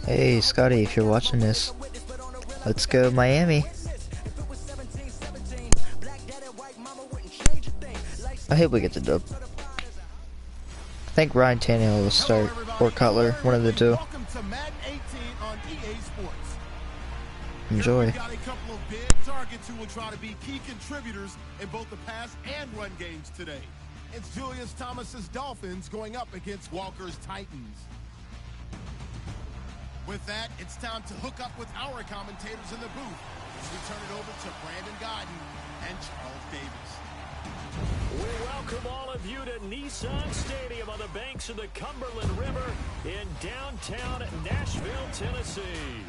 Hey Scotty, if you're watching this, let's go Miami. I hope we get the dub. I think Ryan Tannehill will start, or Cutler, one of the two. Enjoy. We've got a couple of big targets who will try to be key contributors in both the pass and run games today. It's Julius Thomas's Dolphins going up against Walker's Titans. With that, it's time to hook up with our commentators in the booth as we turn it over to Brandon Godden and Charles Davis. We welcome all of you to Nissan Stadium on the banks of the Cumberland River in downtown Nashville, Tennessee.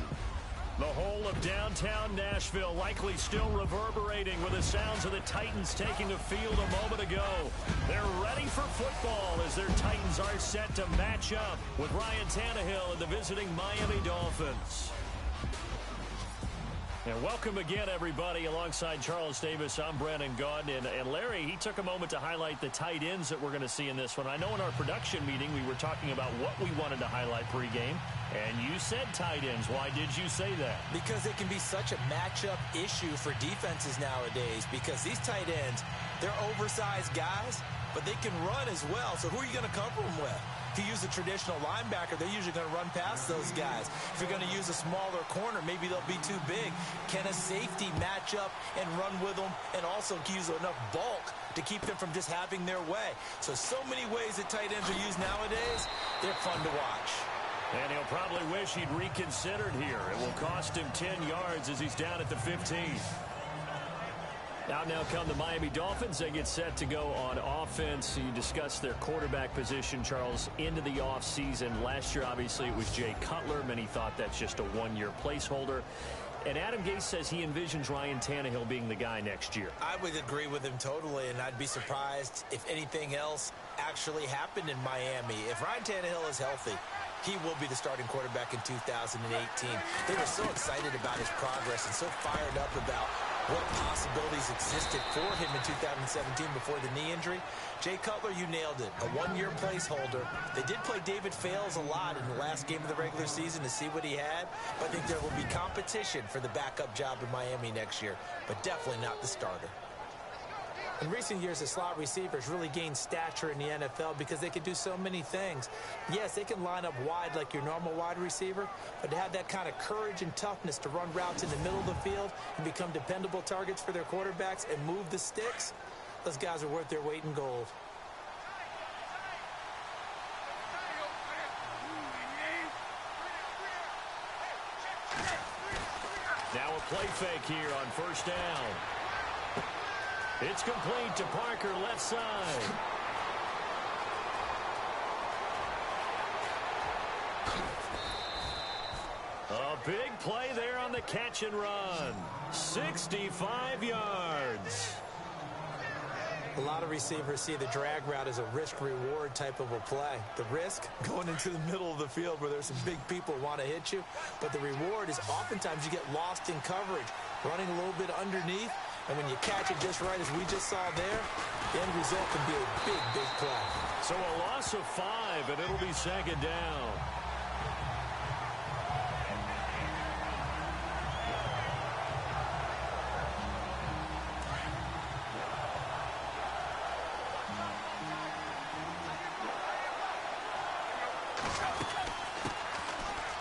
The whole of downtown Nashville likely still reverberating with the sounds of the Titans taking the field a moment ago. They're ready for football as their Titans are set to match up with Ryan Tannehill and the visiting Miami Dolphins. And welcome again, everybody. Alongside Charles Davis, I'm Brandon Gaudin. And Larry, he took a moment to highlight the tight ends that we're going to see in this one. I know in our production meeting we were talking about what we wanted to highlight pregame, and you said tight ends. Why did you say that? Because it can be such a matchup issue for defenses nowadays, because these tight ends, they're oversized guys, but they can run as well. So who are you going to cover them with? If you use a traditional linebacker, they're usually going to run past those guys. If you're going to use a smaller corner, maybe they'll be too big. Can a safety match up and run with them and also use enough bulk to keep them from just having their way? So many ways that tight ends are used nowadays. They're fun to watch. And he'll probably wish he'd reconsidered here. It will cost him 10 yards as he's down at the 15. Now come the Miami Dolphins. They get set to go on offense. You discussed their quarterback position, Charles, into the offseason. Last year, obviously, it was Jay Cutler. Many thought that's just a one-year placeholder. And Adam Gase says he envisions Ryan Tannehill being the guy next year. I would agree with him totally, and I'd be surprised if anything else actually happened in Miami. If Ryan Tannehill is healthy, he will be the starting quarterback in 2018. They were so excited about his progress and so fired up about what possibilities existed for him in 2017 before the knee injury. Jay Cutler, you nailed it. A one-year placeholder. They did play David Fales a lot in the last game of the regular season to see what he had, but I think there will be competition for the backup job in Miami next year, but definitely not the starter. In recent years, the slot receivers really gained stature in the NFL because they can do so many things. Yes, they can line up wide like your normal wide receiver, but to have that kind of courage and toughness to run routes in the middle of the field and become dependable targets for their quarterbacks and move the sticks, those guys are worth their weight in gold. Now a play fake here on first down. It's complete to Parker, left side. A big play there on the catch and run. 65 yards. A lot of receivers see the drag route as a risk-reward type of a play. The risk, going into the middle of the field where there's some big people who want to hit you. But the reward is oftentimes you get lost in coverage, running a little bit underneath. And when you catch it just right, as we just saw there, the end result can be a big, big play. So a loss of 5, and it'll be second down.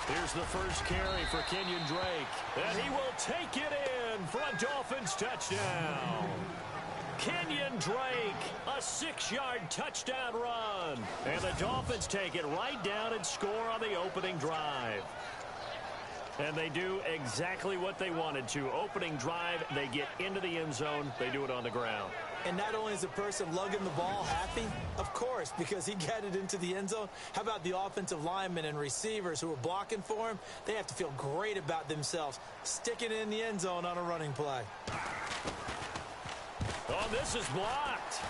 Here's the first carry for Kenyon Drake, and he will take it in for a Dolphins touchdown. Kenyon Drake, a 6-yard touchdown run, and the Dolphins take it right down and score on the opening drive. And they do exactly what they wanted to. Opening drive, they get into the end zone. They do it on the ground. And not only is the person lugging the ball happy, of course, because he got it into the end zone. How about the offensive linemen and receivers who are blocking for him? They have to feel great about themselves, sticking it in the end zone on a running play. Oh, this is blocked.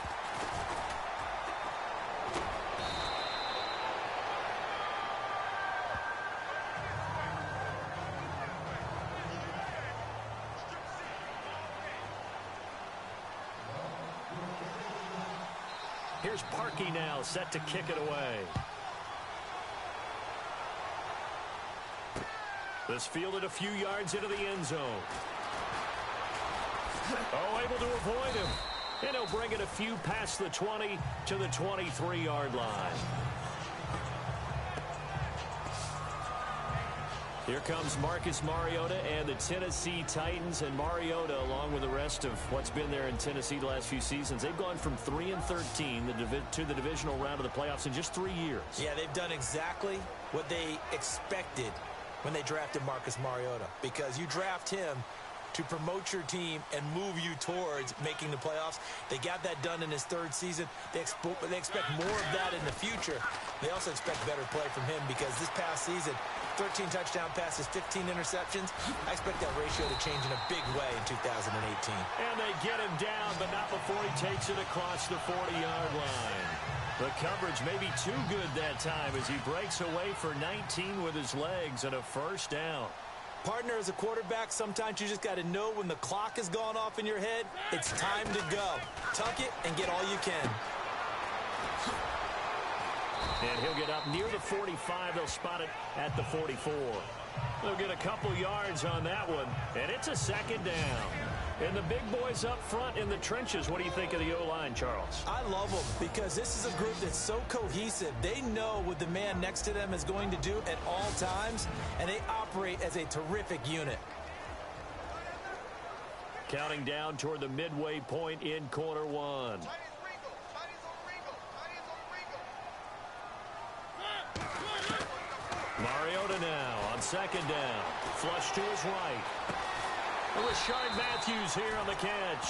Here's Parkey now, set to kick it away. This fielded a few yards into the end zone. Oh, able to avoid him. And he'll bring it a few past the 20 to the 23-yard line. Here comes Marcus Mariota and the Tennessee Titans. And Mariota, along with the rest of what's been there in Tennessee the last few seasons, they've gone from 3-13 to the divisional round of the playoffs in just 3 years. Yeah, they've done exactly what they expected when they drafted Marcus Mariota. Because you draft him to promote your team and move you towards making the playoffs. They got that done in his third season. They expect more of that in the future. They also expect better play from him because this past season, 13 touchdown passes, 15 interceptions. I expect that ratio to change in a big way in 2018. And they get him down, but not before he takes it across the 40-yard line. The coverage may be too good that time as he breaks away for 19 with his legs and a first down. Partner, as a quarterback, sometimes you just got to know when the clock has gone off in your head, it's time to go. Tuck it and get all you can. And he'll get up near the 45. They'll spot it at the 44. They'll get a couple yards on that one, and it's a second down. And the big boys up front in the trenches. What do you think of the O-line, Charles? I love them because this is a group that's so cohesive. They know what the man next to them is going to do at all times, and they operate as a terrific unit. Counting down toward the midway point in quarter one. Mariota now on second down. Flush to his right. Rashard Matthews here on the catch.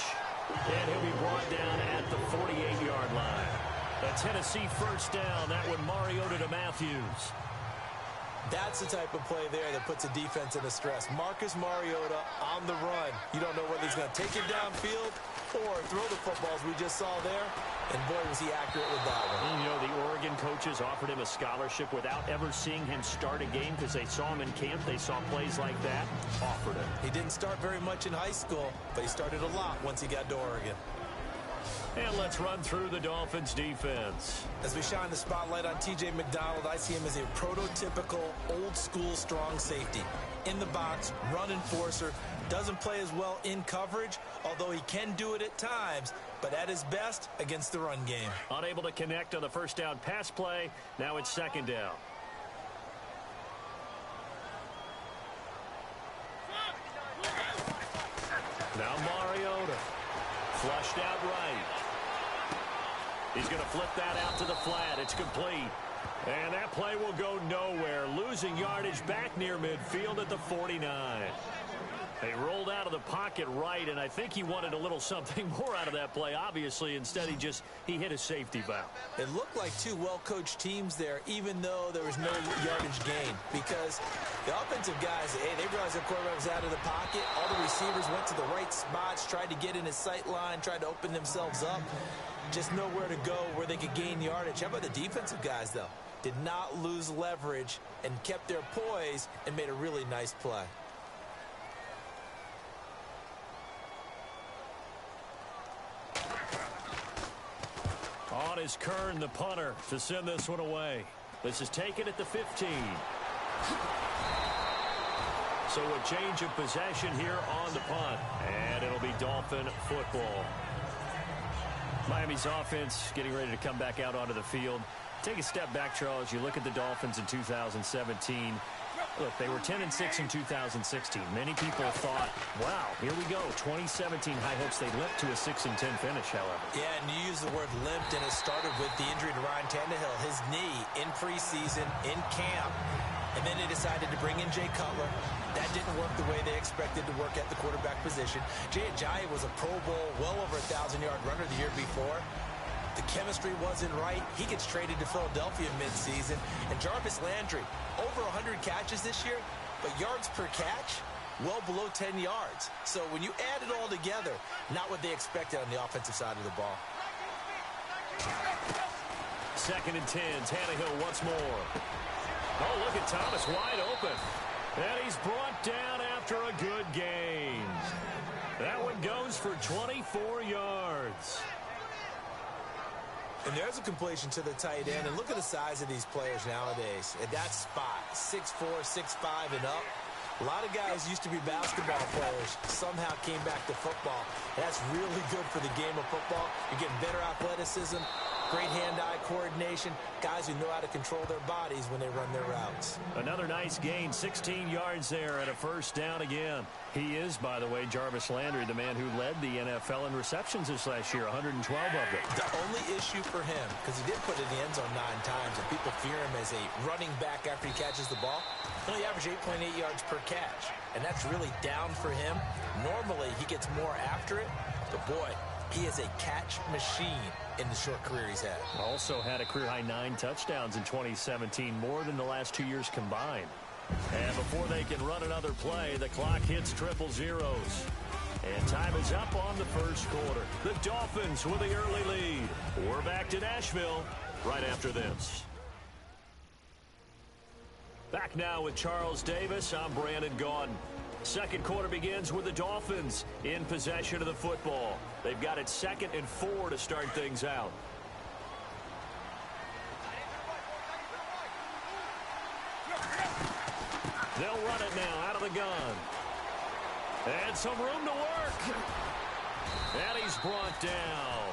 And he'll be brought down at the 48-yard line. A Tennessee first down. That one Mariota to Matthews. That's the type of play there that puts a defense into stress. Marcus Mariota on the run. You don't know whether he's going to take it downfield or throw the footballs we just saw there. And boy, was he accurate with that one. And, you know, the Oregon coaches offered him a scholarship without ever seeing him start a game because they saw him in camp. They saw plays like that. Offered him. He didn't start very much in high school, but he started a lot once he got to Oregon. And let's run through the Dolphins defense. As we shine the spotlight on T.J. McDonald, I see him as a prototypical old-school strong safety. In the box, run enforcer, doesn't play as well in coverage, although he can do it at times, but at his best against the run game. Unable to connect on the first down pass play. Now it's second down. Now Mariota. Flushed out right. He's going to flip that out to the flat. It's complete. And that play will go nowhere. Losing yardage back near midfield at the 49. They rolled out of the pocket right, and I think he wanted a little something more out of that play. Obviously, instead he hit a safety valve. It looked like two well-coached teams there, even though there was no yardage gain. Because the offensive guys, hey, they realized their quarterback was out of the pocket. All the receivers went to the right spots, tried to get in his sight line, tried to open themselves up. Just nowhere to go where they could gain yardage. How about the defensive guys, though? Did not lose leverage and kept their poise and made a really nice play. On is Kern, the punter, to send this one away. This is taken at the 15. So a change of possession here on the punt. And it'll be Dolphin football. Miami's offense getting ready to come back out onto the field. Take a step back, Charles. You look at the Dolphins in 2017. Look, they were 10-6 in 2016. Many people thought, wow, here we go. 2017 high hopes. They limped to a 6-10 finish, however. Yeah, and you use the word limped, and it started with the injury to Ryan Tannehill. His knee in preseason, in camp. And then they decided to bring in Jay Cutler. That didn't work the way they expected to work at the quarterback position. Jay Ajayi was a Pro Bowl, well over 1,000-yard runner the year before. The chemistry wasn't right. He gets traded to Philadelphia midseason. And Jarvis Landry, over 100 catches this year, but yards per catch, well below 10 yards. So when you add it all together, not what they expected on the offensive side of the ball. 2nd and 10, Tannehill once more. Oh, look at Thomas wide open. And he's brought down after a good gain. That one goes for 24 yards. And there's a completion to the tight end. And look at the size of these players nowadays. At that spot, 6'4", 6'5", and up. A lot of guys used to be basketball players, somehow came back to football. That's really good for the game of football. You're getting better athleticism, great hand-eye coordination, guys who know how to control their bodies when they run their routes. Another nice gain, 16 yards there and a first down again. He is, by the way, Jarvis Landry, the man who led the NFL in receptions this last year, 112 of them. The only issue for him, because he did put it in the end zone 9 times, and people fear him as a running back after he catches the ball, he only averaged 8.8 yards per catch, and that's really down for him. Normally, he gets more after it, but boy, he is a catch machine in the short career he's had. Also had a career-high 9 touchdowns in 2017, more than the last 2 years combined. And before they can run another play, the clock hits triple zeros. And time is up on the first quarter. The Dolphins with the early lead. We're back to Nashville right after this. Back now with Charles Davis. I'm Brandon Gaudin. Second quarter begins with the Dolphins in possession of the football. They've got it 2nd and 4 to start things out. They'll run it now out of the gun. And some room to work. And he's brought down.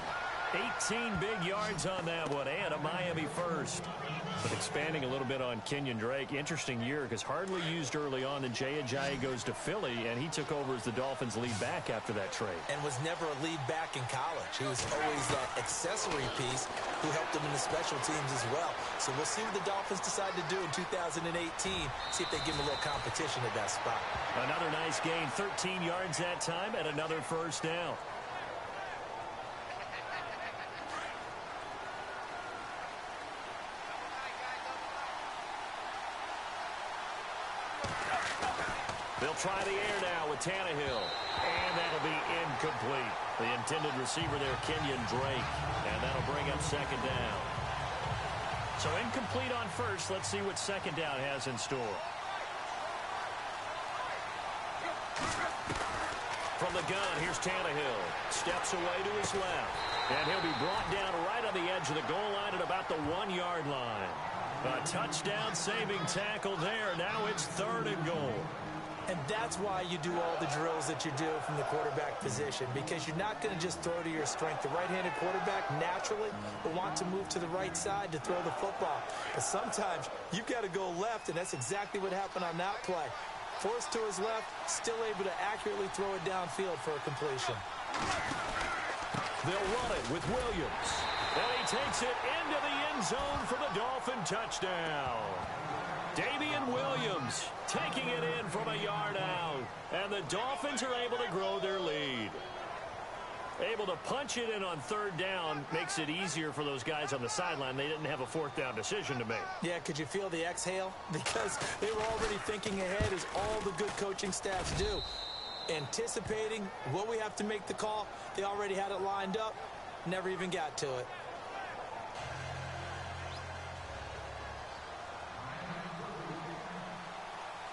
18 big yards on that one, and a Miami first. But expanding a little bit on Kenyon Drake, interesting year because hardly used early on. Then Jay Ajayi goes to Philly, and he took over as the Dolphins' lead back after that trade. And was never a lead back in college. He was always that accessory piece who helped him in the special teams as well. So we'll see what the Dolphins decide to do in 2018. See if they give him a little competition at that spot. Another nice gain, 13 yards that time, and another first down. They'll try the air now with Tannehill. And that'll be incomplete. The intended receiver there, Kenyon Drake. And that'll bring up second down. So incomplete on first. Let's see what second down has in store. From the gun, here's Tannehill. Steps away to his left. And he'll be brought down right on the edge of the goal line at about the 1-yard line. A touchdown-saving tackle there. Now it's 3rd and goal. And that's why you do all the drills that you do from the quarterback position, because you're not going to just throw to your strength. The right-handed quarterback naturally will want to move to the right side to throw the football. But sometimes you've got to go left, and that's exactly what happened on that play. Forced to his left, still able to accurately throw it downfield for a completion. They'll run it with Williams. And he takes it into the end zone for the Dolphin touchdown. Damian Williams taking it in from a yard out. And the Dolphins are able to grow their lead. Able to punch it in on 3rd down makes it easier for those guys on the sideline. They didn't have a 4th down decision to make. Yeah, could you feel the exhale? Because they were already thinking ahead, as all the good coaching staffs do. Anticipating, will we have to make the call? They already had it lined up. Never even got to it.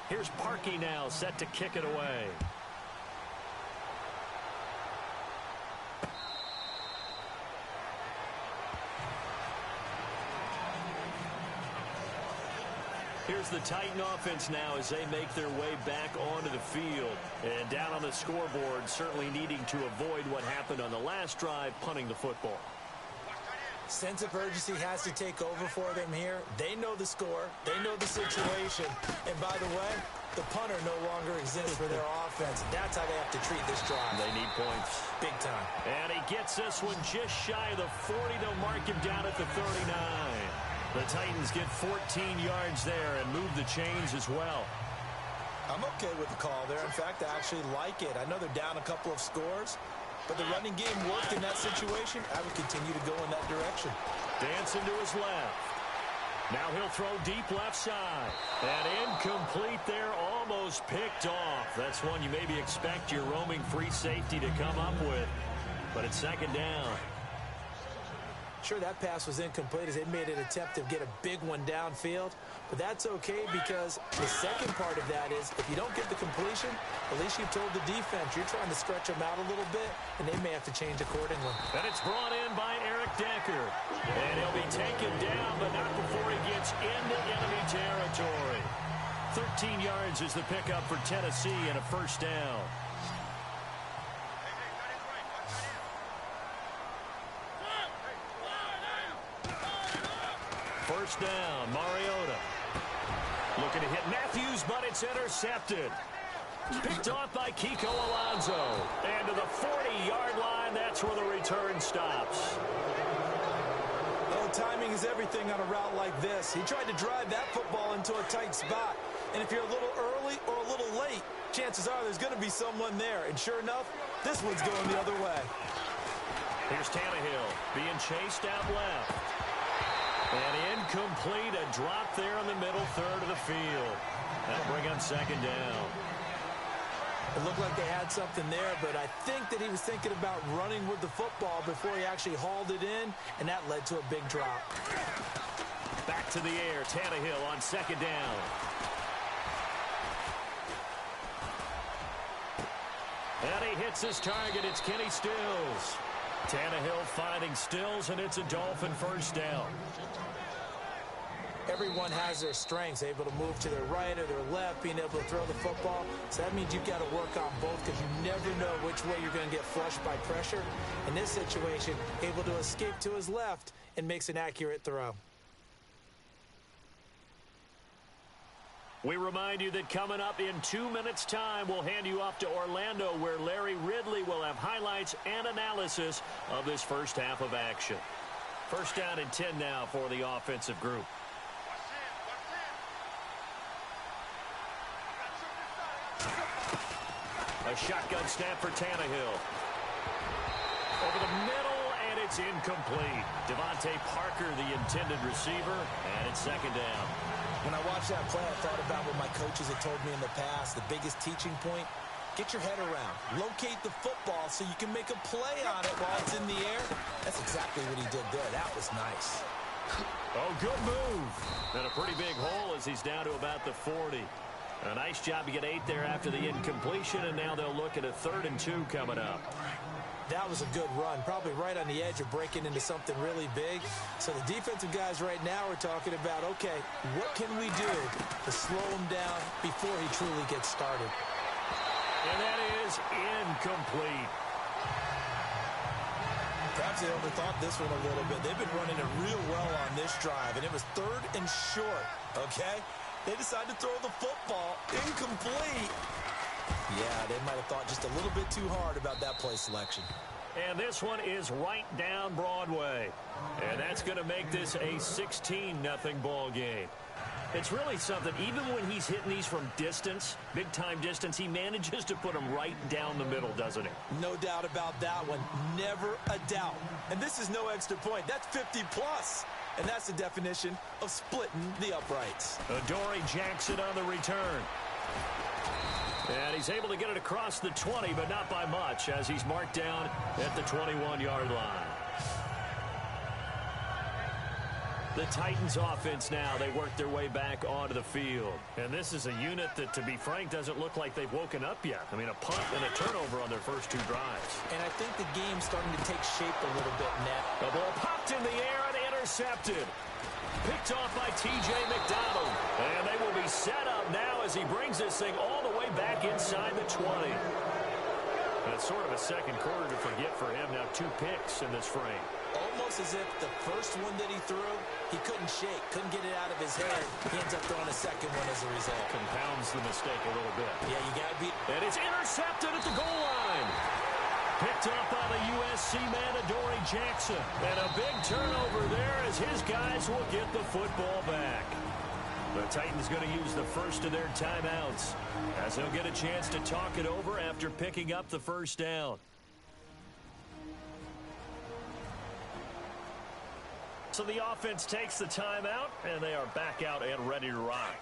Here's Parkey now, set to kick it away. Here's the Titan offense now as they make their way back onto the field. And down on the scoreboard, certainly needing to avoid what happened on the last drive, punting the football. Sense of urgency has to take over for them here. They know the score. They know the situation. And by the way, the punter no longer exists for their offense. That's how they have to treat this drive. They need points. Big time. And he gets this one just shy of the 40. They'll mark him down at the 39. The Titans get 14 yards there and move the chains as well. I'm okay with the call there. In fact, I actually like it. I know they're down a couple of scores, but the running game worked in that situation. I would continue to go in that direction. Dancing to his left. Now he'll throw deep left side. And incomplete there, almost picked off. That's one you maybe expect your roaming free safety to come up with. But it's 2nd down. Sure, that pass was incomplete as they made an attempt to get a big one downfield. But that's okay, because the second part of that is if you don't get the completion, at least you've told the defense you're trying to stretch them out a little bit, and they may have to change accordingly. And it's brought in by Eric Decker. And he'll be taken down, but not before he gets into enemy territory. 13 yards is the pickup for Tennessee and a first down. First down, Mariota. Looking to hit Matthews, but it's intercepted. Picked off by Kiko Alonso. And to the 40-yard line, that's where the return stops. Oh, timing is everything on a route like this. He tried to drive that football into a tight spot. And if you're a little early or a little late, chances are there's going to be someone there. And sure enough, this one's going the other way. Here's Tannehill being chased out left. And incomplete, a drop there in the middle third of the field. That'll bring up second down. It looked like they had something there, but I think that he was thinking about running with the football before he actually hauled it in, and that led to a big drop. Back to the air, Tannehill on second down. And he hits his target. It's Kenny Stills. Tannehill finding Stills, and it's a Dolphin first down. Everyone has their strengths, able to move to their right or their left, being able to throw the football. So that means you've got to work on both because you never know which way you're going to get flushed by pressure. In this situation, able to escape to his left and makes an accurate throw. We remind you that coming up in 2 minutes' time, we'll hand you off to Orlando, where Larry Ridley will have highlights and analysis of this first half of action. First down and 10 now for the offensive group. A shotgun snap for Tannehill. Over the middle, and it's incomplete. Devontae Parker, the intended receiver, and it's second down. When I watched that play, I thought about what my coaches had told me in the past. The biggest teaching point, get your head around. Locate the football so you can make a play on it while it's in the air. That's exactly what he did there. That was nice. Oh, good move. And a pretty big hole as he's down to about the 40. A nice job to get 8 there after the incompletion, and now they'll look at a 3rd and 2 coming up. That was a good run, probably right on the edge of breaking into something really big. So the defensive guys right now are talking about, okay, what can we do to slow him down before he truly gets started? And that is incomplete. Perhaps they overthought this one a little bit. They've been running it real well on this drive, and it was 3rd and short, okay? They decided to throw the football incomplete. Yeah, they might have thought just a little bit too hard about that play selection. And this one is right down Broadway. And that's going to make this a 16-0 ball game. It's really something. Even when he's hitting these from distance, big-time distance, he manages to put them right down the middle, doesn't he? No doubt about that one. Never a doubt. And this is no extra point. That's 50+. And that's the definition of splitting the uprights. Adoree Jackson on the return. And he's able to get it across the 20, but not by much, as he's marked down at the 21-yard line. The Titans offense now, they work their way back onto the field. And this is a unit that, to be frank, doesn't look like they've woken up yet. I mean, a punt and a turnover on their first 2 drives. And I think the game's starting to take shape a little bit, Nat. The ball popped in the air and intercepted. Picked off by T.J. McDonald. And they will be set up now as he brings this thing all the way back inside the 20. And it's sort of a second quarter to forget for him. Now 2 picks in this frame. Almost as if the first one that he threw, he couldn't shake, couldn't get it out of his head. He ends up throwing a second one as a result. Compounds the mistake a little bit. Yeah, you got to be. And it's intercepted at the goal line. Picked up by the USC man, Adoree Jackson. And a big turnover there as his guys will get the football back. The Titans going to use the first of their timeouts as they'll get a chance to talk it over after picking up the first down. So the offense takes the timeout, and they are back out and ready to rock.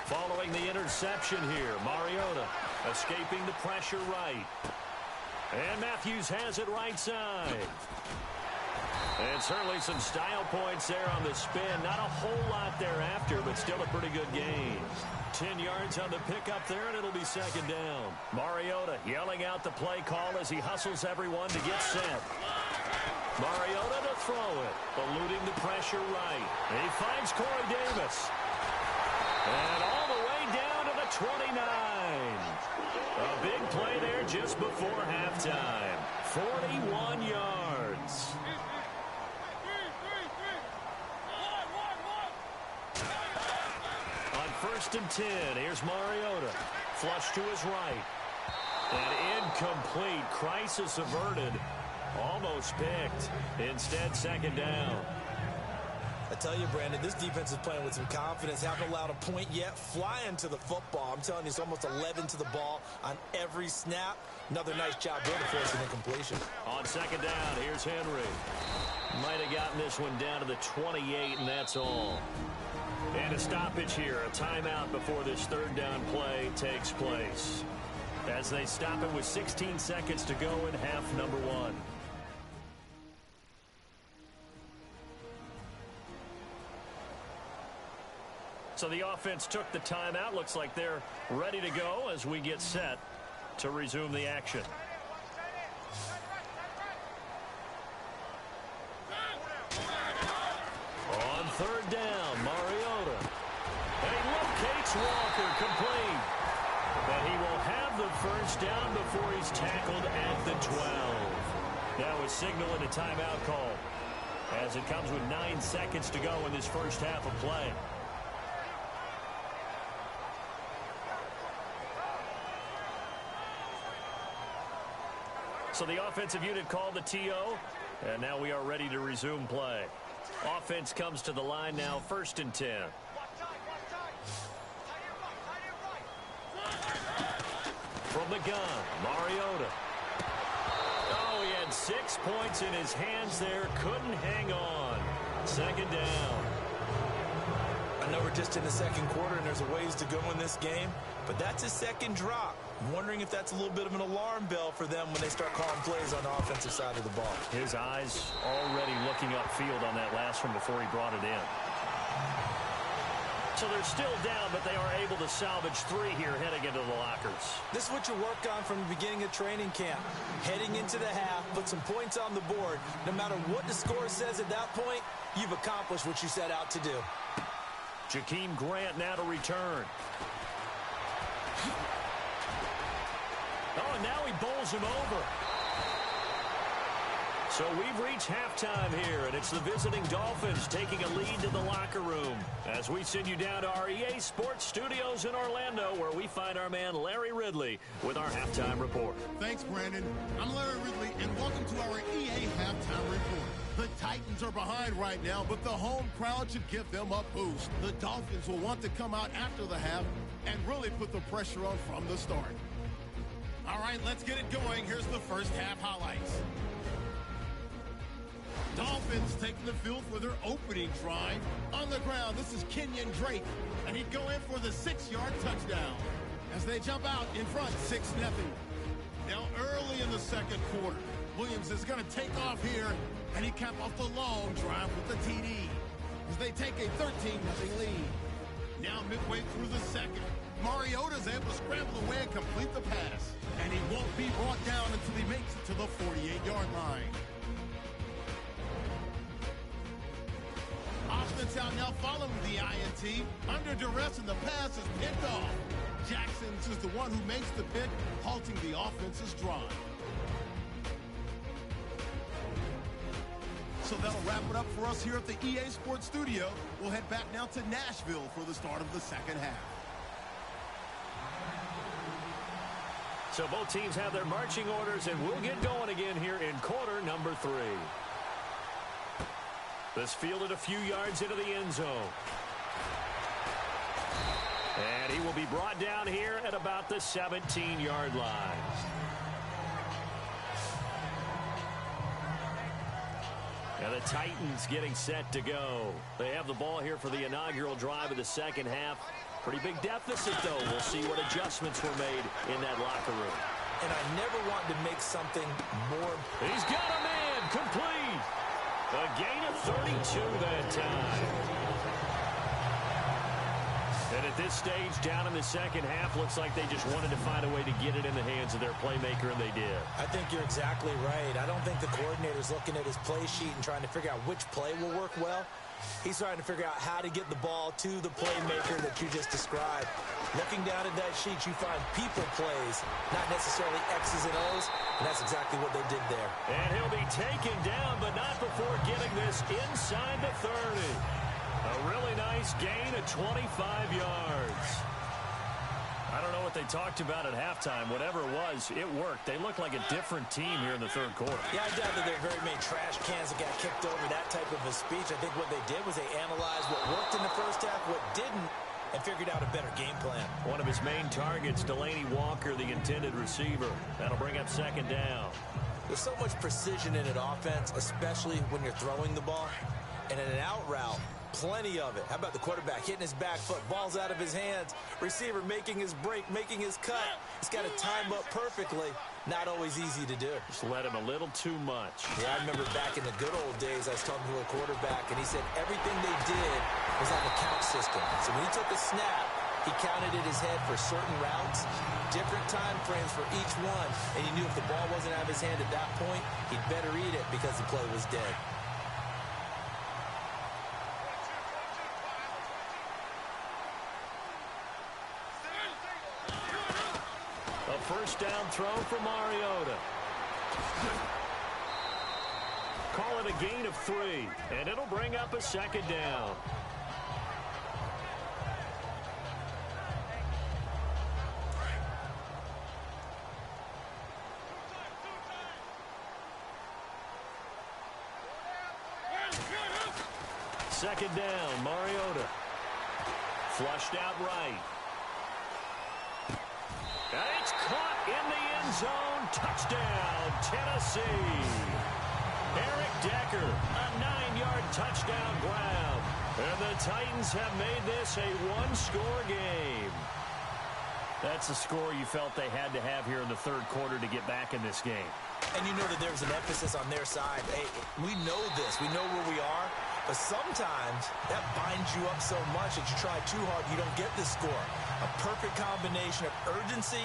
Following the interception here, Mariota escaping the pressure right. And Matthews has it right side. And certainly some style points there on the spin. Not a whole lot thereafter, but still a pretty good gain. 10 yards on the pickup there, and it'll be second down. Mariota yelling out the play call as he hustles everyone to get set. Mariota to throw it, eluding the pressure right. He finds Corey Davis. And all the way down to the 29. A big play there just before halftime. 41 yards. On 1st and 10, here's Mariota. Flush to his right. And incomplete. Crisis averted. Almost picked. Instead, 2nd down. I tell you, Brandon, this defense is playing with some confidence. Haven't allowed a point yet. Flying to the football. I'm telling you, it's almost 11 to the ball on every snap. Another nice job there to force an incompletion. On 2nd down, here's Henry. Might have gotten this one down to the 28, and that's all. And a stoppage here. A timeout before this 3rd down play takes place. As they stop it with 16 seconds to go in half number 1. So the offense took the timeout. Looks like they're ready to go as we get set to resume the action. On 3rd down, Mariota. And he locates Walker, complete. But he will have the 1st down before he's tackled at the 12. That was signaling a timeout call as it comes with 9 seconds to go in this 1st half of play. So the offensive unit called the TO, and now we are ready to resume play. Offense comes to the line now, 1st and 10. From the gun, Mariota. Oh, he had 6 points in his hands there, couldn't hang on. 2nd down. I know we're just in the 2nd quarter and there's a ways to go in this game, but that's his 2nd drop. I'm wondering if that's a little bit of an alarm bell for them when they start calling plays on the offensive side of the ball. His eyes already looking upfield on that last one before he brought it in. So they're still down, but they are able to salvage 3 here heading into the lockers. This is what you work on from the beginning of training camp. Heading into the half, put some points on the board. No matter what the score says at that point, you've accomplished what you set out to do. Jakeem Grant now to return. Oh, and now he bowls him over. So we've reached halftime here, and it's the visiting Dolphins taking a lead to the locker room as we send you down to our EA Sports Studios in Orlando, where we find our man Larry Ridley with our halftime report. Thanks, Brandon. I'm Larry Ridley, and welcome to our EA Halftime Report. The Titans are behind right now, but the home crowd should give them a boost. The Dolphins will want to come out after the half and really put the pressure on from the start. All right, let's get it going. Here's the 1st half highlights. Dolphins taking the field for their opening drive. On the ground, this is Kenyon Drake, and he'd go in for the 6-yard touchdown. As they jump out in front, 6-0. Now early in the 2nd quarter, Williams is going to take off here, and he capped off the long drive with the TD as they take a 13-0 lead. Now midway through the 2nd, Mariota's able to scramble away and complete the pass, and he won't be brought down until he makes it to the 48-yard line. Offense out now following the INT. Under duress, and the pass is picked off. Jackson's is the one who makes the pick, halting the offense's drive. So that'll wrap it up for us here at the EA Sports Studio. We'll head back now to Nashville for the start of the 2nd half. So both teams have their marching orders, and we'll get going again here in quarter number 3. This fielded a few yards into the end zone. And he will be brought down here at about the 17-yard line. And the Titans getting set to go. They have the ball here for the inaugural drive of the 2nd half. Pretty big deficit, though. We'll see what adjustments were made in that locker room. And I never wanted to make something more. He's got a man, complete. A gain of 32 that time. And a this stage, down in the second half, looks like they just wanted to find a way to get it in the hands of their playmaker, and they did. I think you're exactly right. I don't think the coordinator's looking at his play sheet and trying to figure out which play will work well. He's trying to figure out how to get the ball to the playmaker that you just described. Looking down at that sheet, you find people plays, not necessarily X's and O's, and that's exactly what they did there. And he'll be taken down, but not before getting this inside the 30. A really nice gain of 25 yards. I don't know what they talked about at halftime. Whatever it was, it worked. They look like a different team here in the third quarter. Yeah, I doubt that there are very many trash cans that got kicked over, that type of a speech. I think what they did was they analyzed what worked in the first half, what didn't, and figured out a better game plan. One of his main targets, Delaney Walker, the intended receiver. That'll bring up second down. There's so much precision in an offense, especially when you're throwing the ball. And in an out route, plenty of it. How about the quarterback hitting his back foot, balls out of his hands, receiver making his break, making his cut. He's got to time up perfectly. Not always easy to do. Just let him a little too much. Yeah, I remember back in the good old days, I was talking to a quarterback, and he said everything they did was on the count system. So when he took a snap, he counted in his head for certain routes, different time frames for each one, and he knew if the ball wasn't out of his hand at that point, he'd better eat it because the play was dead. A first down throw for Mariota. Call it a gain of 3, and it'll bring up a second down. Second down, Mariota. Flushed out right. And it's caught in the end zone. Touchdown, Tennessee. Eric Decker, a 9-yard touchdown grab. And the Titans have made this a one-score game. That's the score you felt they had to have here in the third quarter to get back in this game. And you know that there's an emphasis on their side. Hey, we know this. We know where we are. But sometimes that binds you up so much that you try too hard, you don't get the score. A perfect combination of urgency,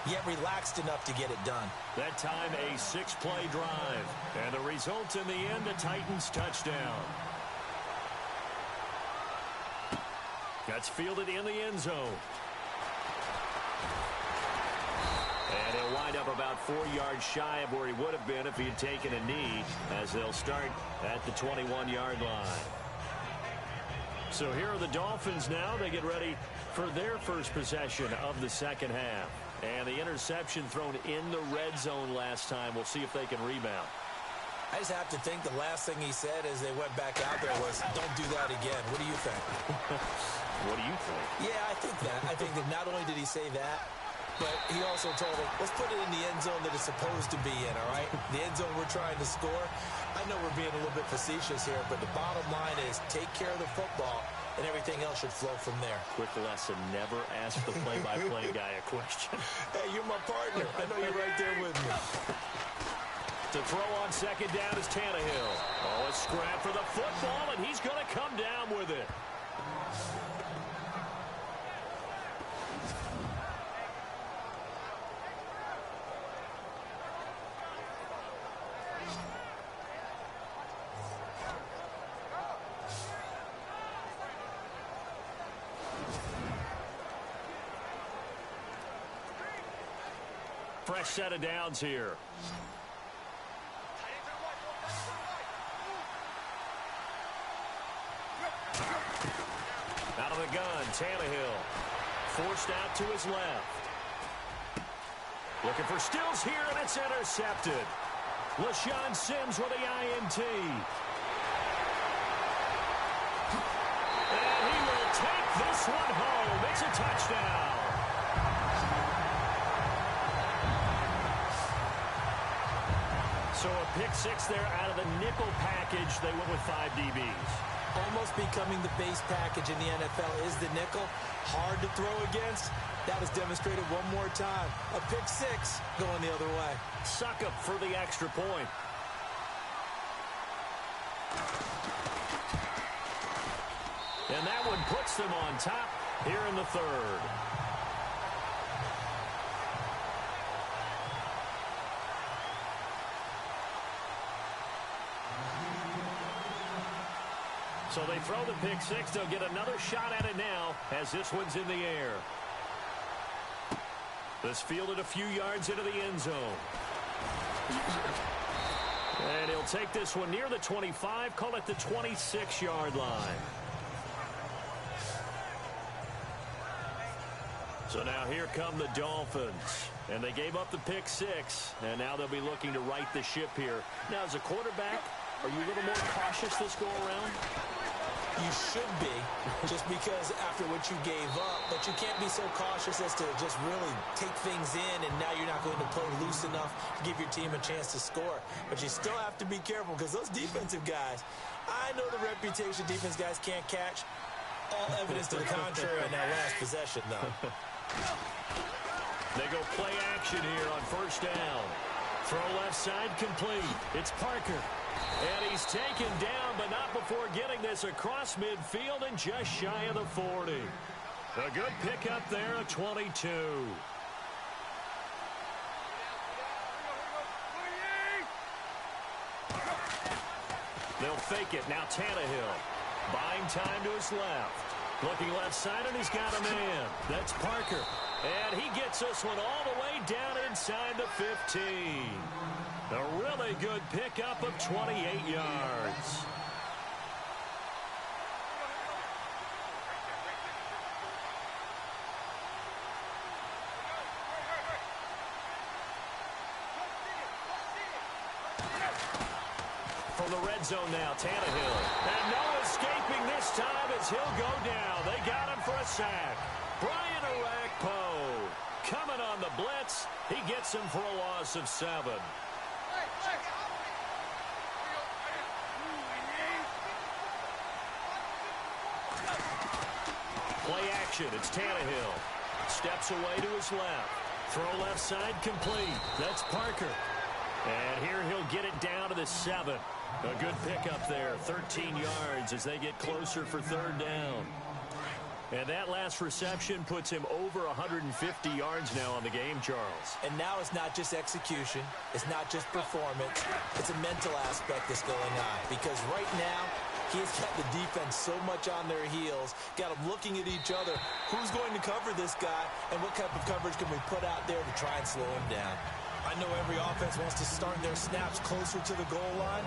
yet relaxed enough to get it done. That time, a 6-play drive. And the result in the end, a Titans touchdown. That's fielded in the end zone. And he'll wind up about 4 yards shy of where he would have been if he had taken a knee, as they'll start at the 21-yard line. So here are the Dolphins now. They get ready for their first possession of the second half. And the interception thrown in the red zone last time. We'll see if they can rebound. I just have to think the last thing he said as they went back out there was, don't do that again. What do you think? What do you think? Yeah, I think that. I think that not only did he say that, but he also told him, let's put it in the end zone that it's supposed to be in, all right? The end zone we're trying to score. I know we're being a little bit facetious here, but the bottom line is take care of the football, and everything else should flow from there. Quick lesson, never ask the play-by-play guy a question. Hey, you're my partner. I know you're right there with me. To throw on second down is Tannehill. Oh, a scrap for the football, and he's going to come down with it. Fresh set of downs here. Out of the gun, Tannehill. Forced out to his left. Looking for Stills here, and it's intercepted. LaShawn Sims with the INT. And he will take this one home. It's a touchdown. So a pick six there out of the nickel package. They went with 5 DBs. Almost becoming the base package in the NFL is the nickel. Hard to throw against. That was demonstrated one more time. A pick six going the other way. Suck up for the extra point. And that one puts them on top here in the third. So they throw the pick six. They'll get another shot at it now as this one's in the air. This fielded a few yards into the end zone. And he'll take this one near the 25, call it the 26-yard line. So now here come the Dolphins. And they gave up the pick six, and now they'll be looking to right the ship here. Now, as a quarterback, are you a little more cautious this go-around? You should be, just because after what you gave up, but you can't be so cautious as to just really take things in, and now you're not going to play loose enough to give your team a chance to score. But you still have to be careful, because those defensive guys, I know the reputation defense guys can't catch. All evidence to the contrary on that last possession, though. They go play action here on first down. Throw left side complete. It's Parker. And he's taken down, but not before getting this across midfield and just shy of the 40. A good pickup there at 22. They'll fake it. Now Tannehill. Buying time to his left. Looking left side, and he's got a man. That's Parker. And he gets this one all the way down inside the 15. A really good pickup of 28 yards. From the red zone now, Tannehill. And no escaping this time as he'll go down. They got him for a sack. Brian Orakpo coming on the blitz. He gets him for a loss of 7. Play action. It's Tannehill. Steps away to his left. Throw left side complete. That's Parker. And here he'll get it down to the 7. A good pickup there. 13 yards as they get closer for third down. And that last reception puts him over 150 yards now on the game, Charles. And now it's not just execution. It's not just performance. It's a mental aspect that's going on. Because right now, he's got the defense so much on their heels, got them looking at each other. Who's going to cover this guy, and what type of coverage can we put out there to try and slow him down? I know every offense wants to start their snaps closer to the goal line,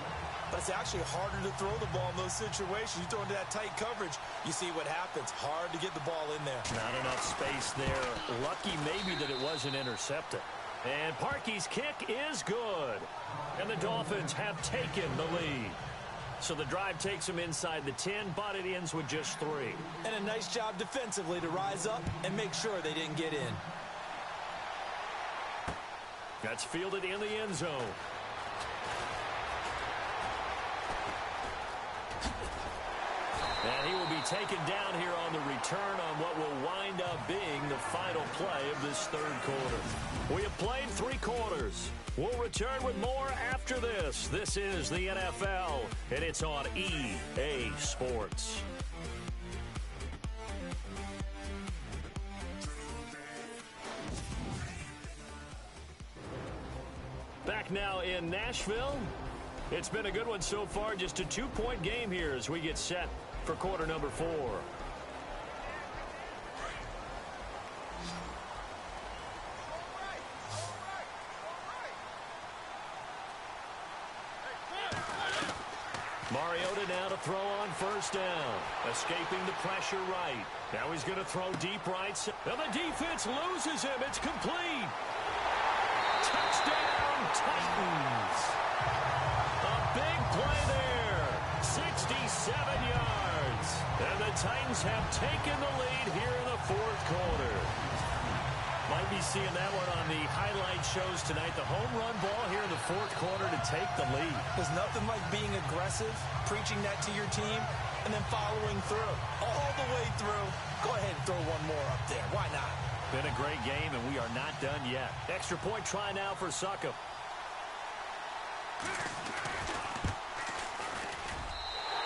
but it's actually harder to throw the ball in those situations. You throw into that tight coverage, you see what happens. Hard to get the ball in there. Not enough space there. Lucky maybe that it wasn't intercepted. And Parkey's kick is good. And the Dolphins have taken the lead. So the drive takes them inside the 10, but it ends with just 3. And a nice job defensively to rise up and make sure they didn't get in. That's fielded in the end zone. And he will be taken down here on the return on what will wind up being the final play of this third quarter. We have played 3 quarters. We'll return with more after this. This is the NFL, and it's on EA Sports. Back now in Nashville. It's been a good one so far. Just a 2-point game here as we get set for quarter number 4. Mariota now to throw on first down. Escaping the pressure right. Now he's going to throw deep right. And the defense loses him. It's complete. Touchdown, Titans. A big play there. 67 yards. And the Titans have taken the lead here in the fourth quarter. Might be seeing that one on the highlight shows tonight. The home run ball here in the fourth quarter to take the lead. There's nothing like being aggressive, preaching that to your team, and then following through. All the way through. Go ahead and throw one more up there. Why not? Been a great game, and we are not done yet. Extra point try now for Succop.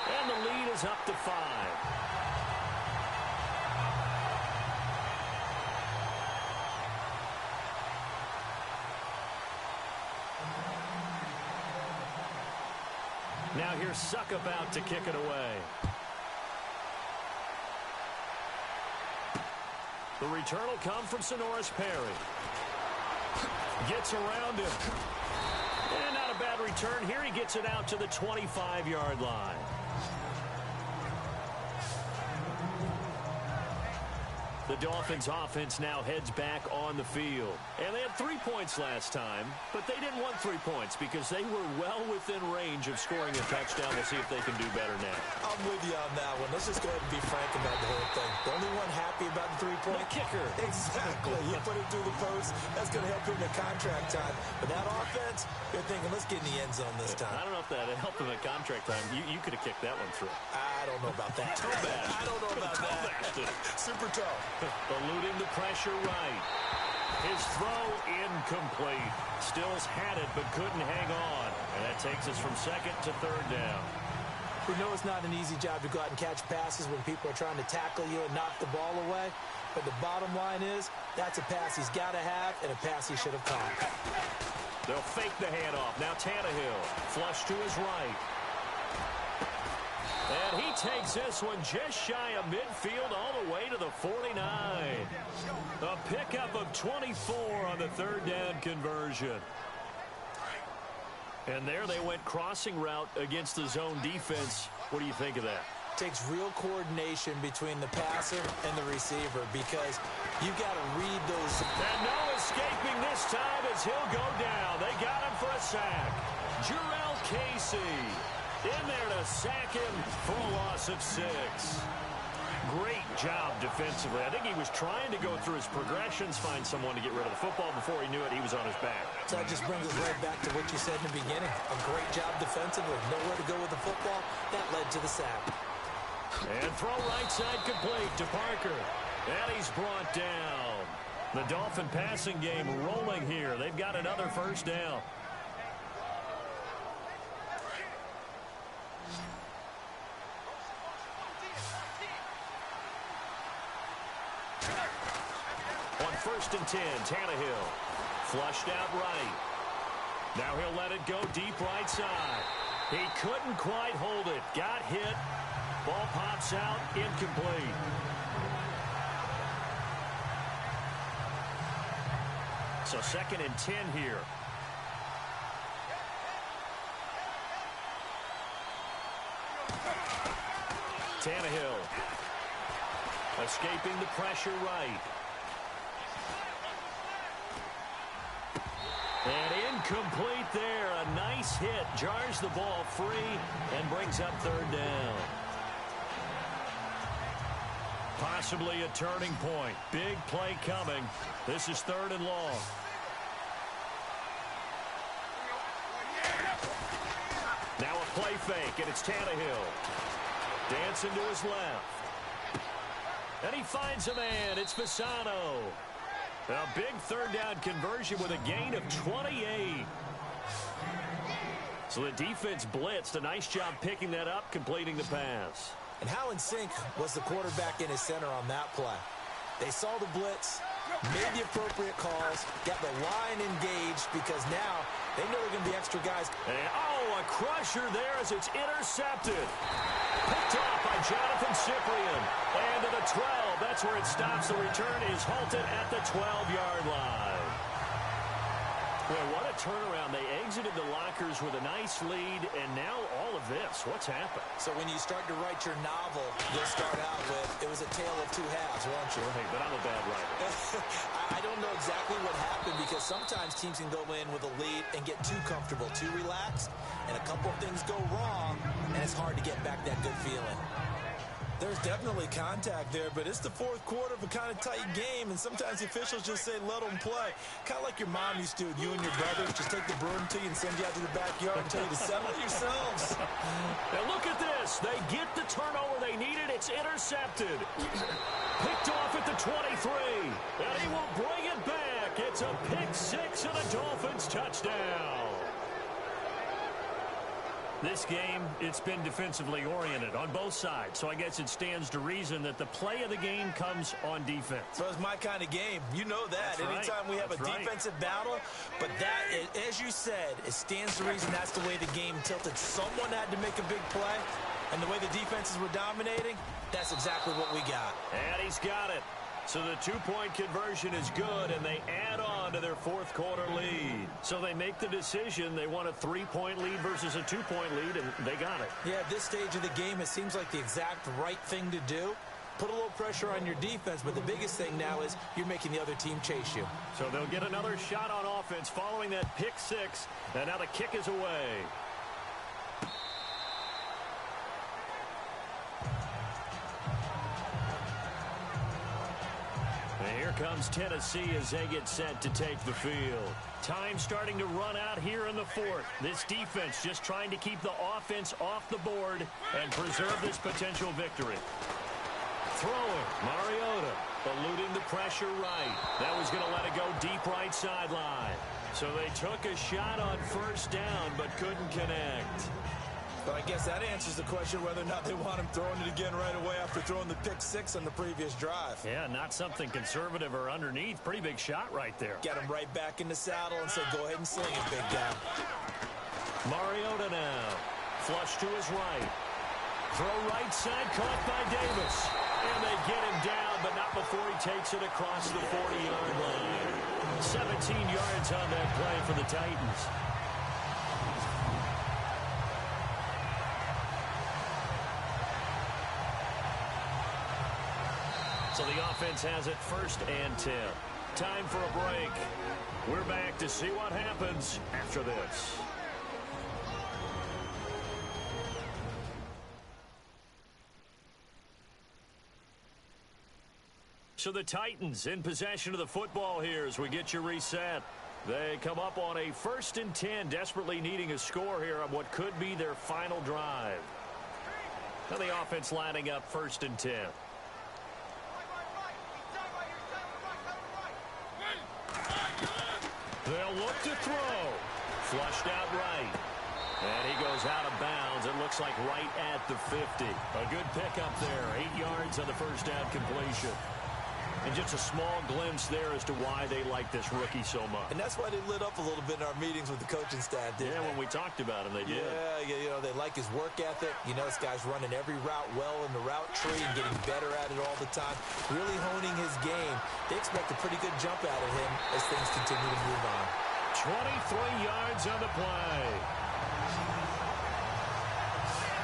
And the lead is up to 5. Here's Suckup out to kick it away. The return will come from Sonoris Perry. Gets around him. And not a bad return here. He gets it out to the 25-yard line. The Dolphins offense now heads back on the field. And they had 3 points last time, but they didn't want 3 points because they were well within range of scoring a touchdown. We'll see if they can do better now. I'm with you on that one. Let's just go ahead and be frank about the whole thing. The only one happy about the 3-point kicker. Exactly. You put it through the post. That's going to help him at contract time. But that offense, they're thinking, let's get in the end zone this time. I don't know if that helped him at contract time. You could have kicked that one through. I don't know about that. Toe bash. I don't know about that. Super toe. Eluding the pressure right. His throw incomplete. Stills had it but couldn't hang on. And that takes us from second to third down. We know it's not an easy job to go out and catch passes when people are trying to tackle you and knock the ball away. But the bottom line is that's a pass he's got to have and a pass he should have caught. They'll fake the handoff. Now Tannehill. Flush to his right. And he takes this one just shy of midfield all the way to the 49. A pickup of 24 on the third down conversion. And there they went crossing route against the zone defense. What do you think of that? Takes real coordination between the passer and the receiver because you've got to read those. And no escaping this time as he'll go down. They got him for a sack. Jarrell Casey in there to sack him for a loss of 6. Great job defensively. I think he was trying to go through his progressions, find someone to get rid of the football. Before he knew it, he was on his back. So that just brings us right back to what you said in the beginning. A great job defensively. Nowhere to go with the football. That led to the sack. And throw right side complete to Parker. And he's brought down. The Dolphin passing game rolling here. They've got another first down. On 1st and 10, Tannehill. Flushed out right. Now he'll let it go deep right side. He couldn't quite hold it. Got hit. Ball pops out. Incomplete. So 2nd and 10 here. Tannehill. Escaping the pressure right. And incomplete there. A nice hit. Jars the ball free and brings up third down. Possibly a turning point. Big play coming. This is 3rd and long. Now a play fake, and it's Tannehill. Dancing to his left. And he finds a man. It's Fasano. A big third down conversion with a gain of 28. So the defense blitzed. A nice job picking that up, completing the pass. And how in sync was the quarterback in his center on that play? They saw the blitz, made the appropriate calls, got the line engaged because now they know there are going to be extra guys. And, a crusher there as it's intercepted. Picked off by Jonathan Cyprien. And to the 12. That's where it stops. The return is halted at the 12-yard line. Well, what a turnaround. They exited the lockers with a nice lead, and now all of this. What's happened? So when you start to write your novel, you'll start out with, it was a tale of two halves, won't you? Hey, but I'm a bad writer. I don't know exactly what happened because sometimes teams can go in with a lead and get too comfortable, too relaxed, and a couple of things go wrong, and it's hard to get back that good feeling. There's definitely contact there, but it's the 4th quarter of a kind of tight game, and sometimes the officials just say, let them play. Kind of like your mom used to, you and your brother, just take the broom to you and send you out to the backyard and tell you to settle it yourselves. Now look at this. They get the turnover they needed. It's intercepted. Picked off at the 23. And he will bring it back. It's a pick 6 and a Dolphins touchdown. This game, it's been defensively oriented on both sides, so I guess it stands to reason that the play of the game comes on defense. So it's my kind of game. You know that. That's right. Anytime we have a defensive battle, but that, as you said, it stands to reason that's the way the game tilted. Someone had to make a big play, and the way the defenses were dominating, that's exactly what we got. And he's got it. So the two-point conversion is good, and they add on to their fourth-quarter lead. So they make the decision. They want a three-point lead versus a two-point lead, and they got it. Yeah, at this stage of the game, it seems like the exact right thing to do. Put a little pressure on your defense, but the biggest thing now is you're making the other team chase you. So they'll get another shot on offense following that pick six, and now the kick is away. And here comes Tennessee as they get set to take the field. Time starting to run out here in the fourth. This defense just trying to keep the offense off the board and preserve this potential victory. Throwing, Mariota, eluding the pressure right. That was going to let it go deep right sideline. So they took a shot on first down but couldn't connect. But I guess that answers the question whether or not they want him throwing it again right away after throwing the pick six on the previous drive. Yeah, not something conservative or underneath. Pretty big shot right there. Get him right back in the saddle and say, go ahead and sling it, big guy. Mariota now. Flush to his right. Throw right side, caught by Davis. And they get him down, but not before he takes it across the 40-yard line. 17 yards on that play for the Titans. So the offense has it first and 10. Time for a break. We're back to see what happens after this. So the Titans in possession of the football here as we get you reset. They come up on a first and 10, desperately needing a score here on what could be their final drive. Now the offense lining up first and 10. They'll look to throw. Flushed out right. And he goes out of bounds. It looks like right at the 50. A good pickup there. 8 yards on the first down completion. And just a small glimpse there as to why they like this rookie so much. And that's why they lit up a little bit in our meetings with the coaching staff, didn't they? When we talked about him, they did. Yeah, you know, they like his work ethic. You know, this guy's running every route well in the route tree and getting better at it all the time. Really honing his game. They expect a pretty good jump out of him as things continue to move on. 23 yards on the play.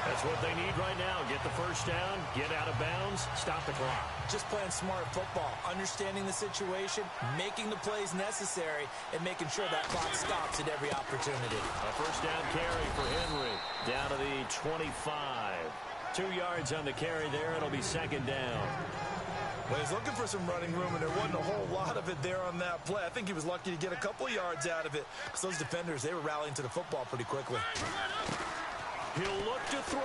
That's what they need right now. Get the first down, get out of bounds, stop the clock. Just playing smart football, understanding the situation, making the plays necessary, and making sure that clock stops at every opportunity. A first down carry for Henry. Down to the 25. 2 yards on the carry there. It'll be second down. Well, he's looking for some running room, and there wasn't a whole lot of it there on that play. I think he was lucky to get a couple of yards out of it because those defenders, they were rallying to the football pretty quickly. He'll look to throw.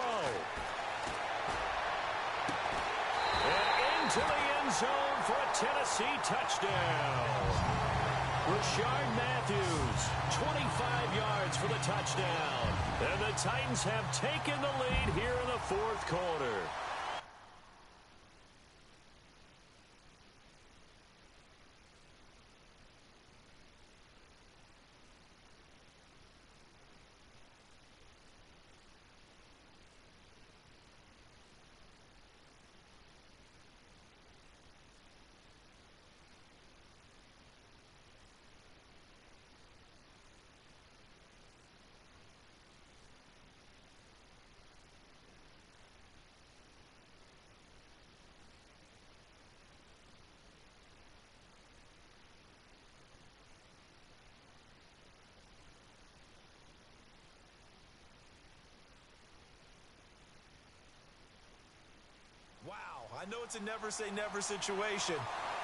And into the end zone for a Tennessee touchdown. Rashard Matthews, 25 yards for the touchdown. And the Titans have taken the lead here in the fourth quarter. I know it's a never-say-never situation,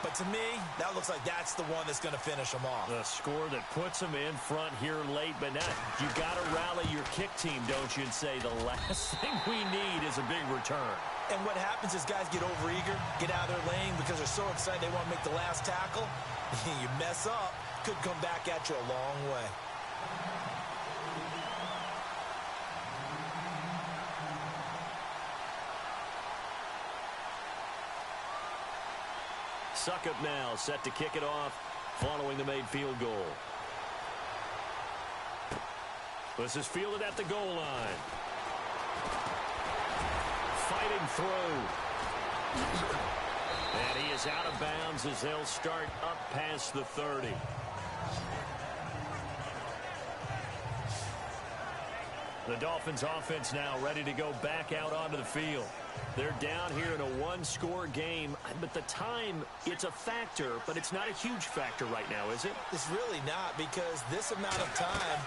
but to me, that looks like that's the one that's going to finish them off. The score that puts them in front here late, but now you got to rally your kick team, don't you, and say the last thing we need is a big return. And what happens is guys get overeager, get out of their lane because they're so excited they want to make the last tackle. You mess up, could come back at you a long way. Succop now set to kick it off following the made field goal. This is fielded at the goal line. Fighting through. And he is out of bounds as they'll start up past the 30. The Dolphins offense now ready to go back out onto the field. They're down here in a one-score game, but the time, it's a factor, but it's not a huge factor right now, is it? It's really not, because this amount of time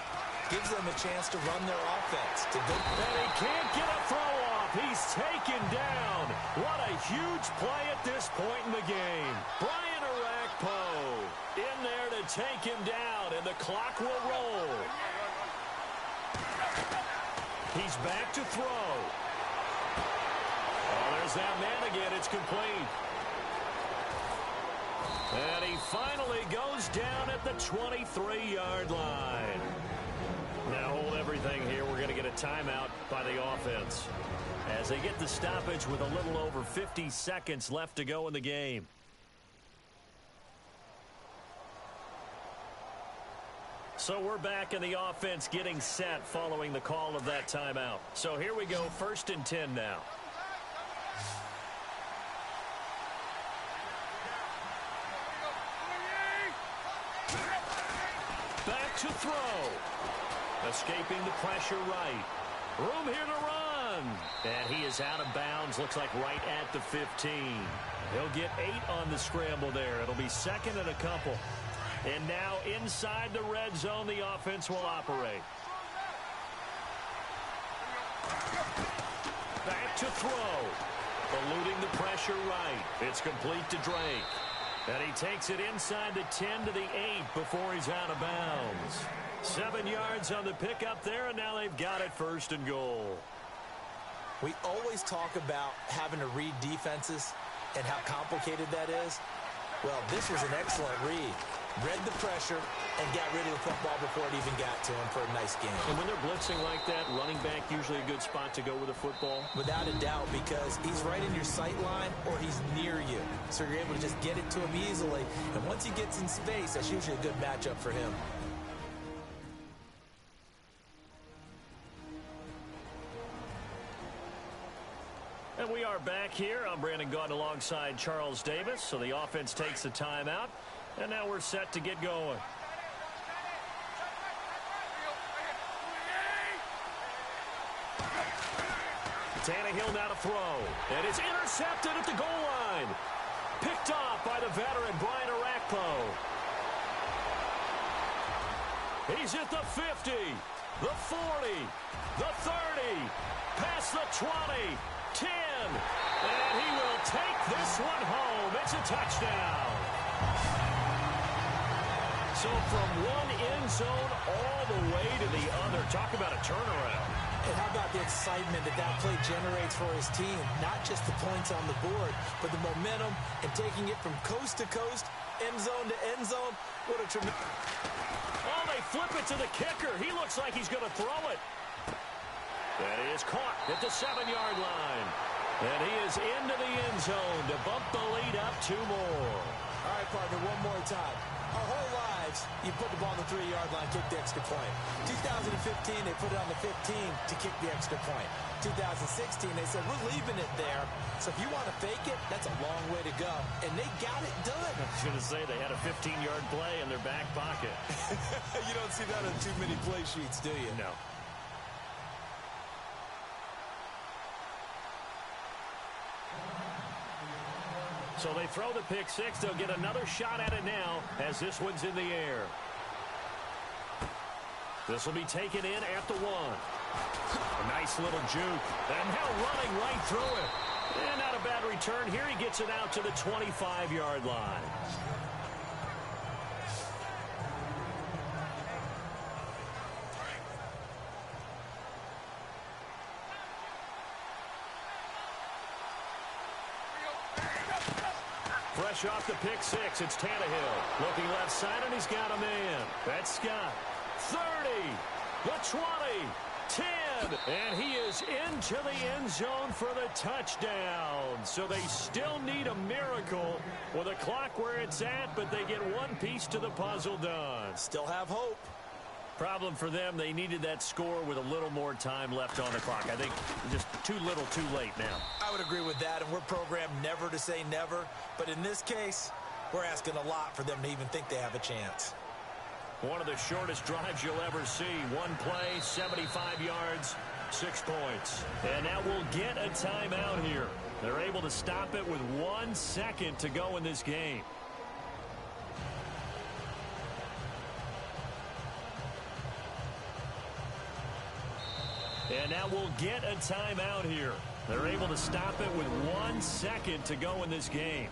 gives them a chance to run their offense. And he can't get a throw off. He's taken down. What a huge play at this point in the game. Brian Orakpo in there to take him down, and the clock will roll. He's back to throw. Oh, there's that man again. It's complete. And he finally goes down at the 23-yard line. Now hold everything here. We're going to get a timeout by the offense as they get the stoppage with a little over 50 seconds left to go in the game. So we're back in the offense getting set following the call of that timeout. So here we go, 1st and 10 now. Back to throw. Escaping the pressure right. Room here to run. And he is out of bounds, looks like right at the 15. He'll get 8 on the scramble there. It'll be 2nd and a couple. And now inside the red zone, the offense will operate. Back to throw. Eluding the pressure right. It's complete to Drake. And he takes it inside the 10 to the 8 before he's out of bounds. 7 yards on the pickup there, and now they've got it 1st and goal. We always talk about having to read defenses and how complicated that is. Well, this was an excellent read. Read the pressure and got rid of the football before it even got to him for a nice game. And when they're blitzing like that, running back usually a good spot to go with the football? Without a doubt, because he's right in your sight line or he's near you. So you're able to just get it to him easily. And once he gets in space, that's usually a good matchup for him. And we are back here. I'm Brandon Gaudin alongside Charles Davis. So the offense takes the timeout. And now we're set to get going. Tannehill now to throw. And it's intercepted at the goal line. Picked off by the veteran, Brian Orakpo. He's at the 50, the 40, the 30, past the 20, 10. And he will take this one home. It's a touchdown. So from one end zone all the way to the other. Talk about a turnaround. And how about the excitement that that play generates for his team? Not just the points on the board, but the momentum and taking it from coast to coast, end zone to end zone. What a tremendous... Oh, they flip it to the kicker. He looks like he's going to throw it. That is caught at the 7-yard line. And he is into the end zone to bump the lead up 2 more. All right, partner, one more time. Our whole lives, you put the ball on the 3-yard line, kick the extra point. 2015, they put it on the 15 to kick the extra point. 2016, they said, we're leaving it there. So if you want to fake it, that's a long way to go. And they got it done. I was going to say, they had a 15-yard play in their back pocket. You don't see that on too many play sheets, do you? No. So they throw the pick six. They'll get another shot at it now as this one's in the air. This will be taken in at the 1. A nice little juke. And now running right through it. And not a bad return here. He gets it out to the 25-yard line. Fresh off the pick six, it's Tannehill. Looking left side, and he's got a man. That's Scott. 30, the 20, 10, And he is into the end zone for the touchdown. So they still need a miracle with a clock where it's at, but they get one piece to the puzzle done. Still have hope. Problem for them, they needed that score with a little more time left on the clock. I think just too little too late now. I would agree with that, and we're programmed never to say never. But in this case, we're asking a lot for them to even think they have a chance. One of the shortest drives you'll ever see. One play, 75 yards, 6 points. And now we'll get a timeout here. They're able to stop it with 1 second to go in this game. And now we'll get a timeout here. They're able to stop it with 1 second to go in this game.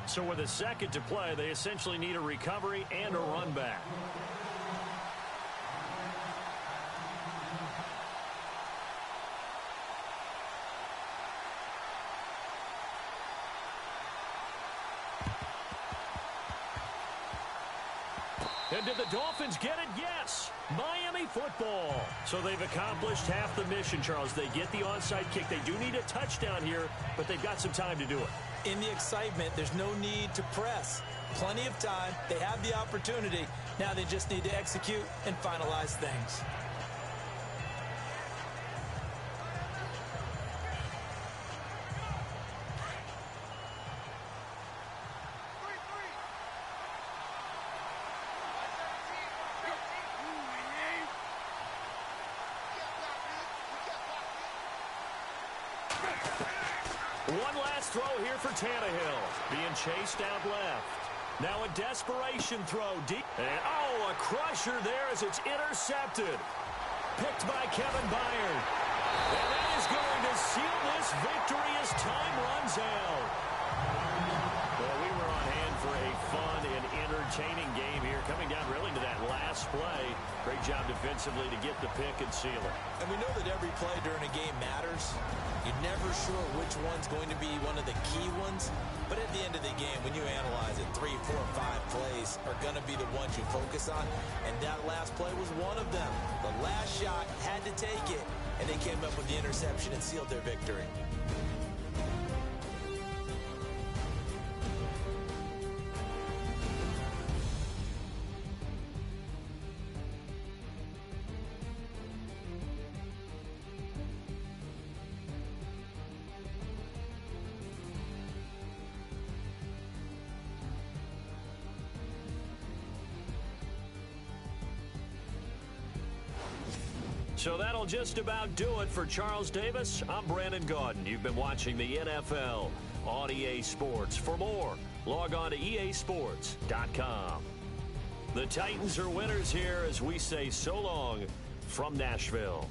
So with a second to play, they essentially need a recovery and a run back. And did the Dolphins get it? Yes. Miami football. So they've accomplished half the mission, Charles. They get the onside kick. They do need a touchdown here, but they've got some time to do it. In the excitement, there's no need to press. Plenty of time. They have the opportunity. Now they just need to execute and finalize things. One last throw here for Tannehill. Being chased out left. Now a desperation throw deep. And oh, a crusher there as it's intercepted. Picked by Kevin Byard. And that is going to seal this victory as time runs out. Well, we were on hand for a fun and entertaining game here. Coming down really to that last play. Great job defensively to get the pick and seal it. And we know that every play during a game matters. You're never sure which one's going to be one of the key ones. But at the end of the game, when you analyze it, 3, 4, 5 plays are going to be the ones you focus on. And that last play was one of them. The last shot had to take it. And they came up with the interception and sealed their victory. So that'll just about do it for Charles Davis. I'm Brandon Gaudin. You've been watching the NFL on EA Sports. For more, log on to easports.com. The Titans are winners here as we say so long from Nashville.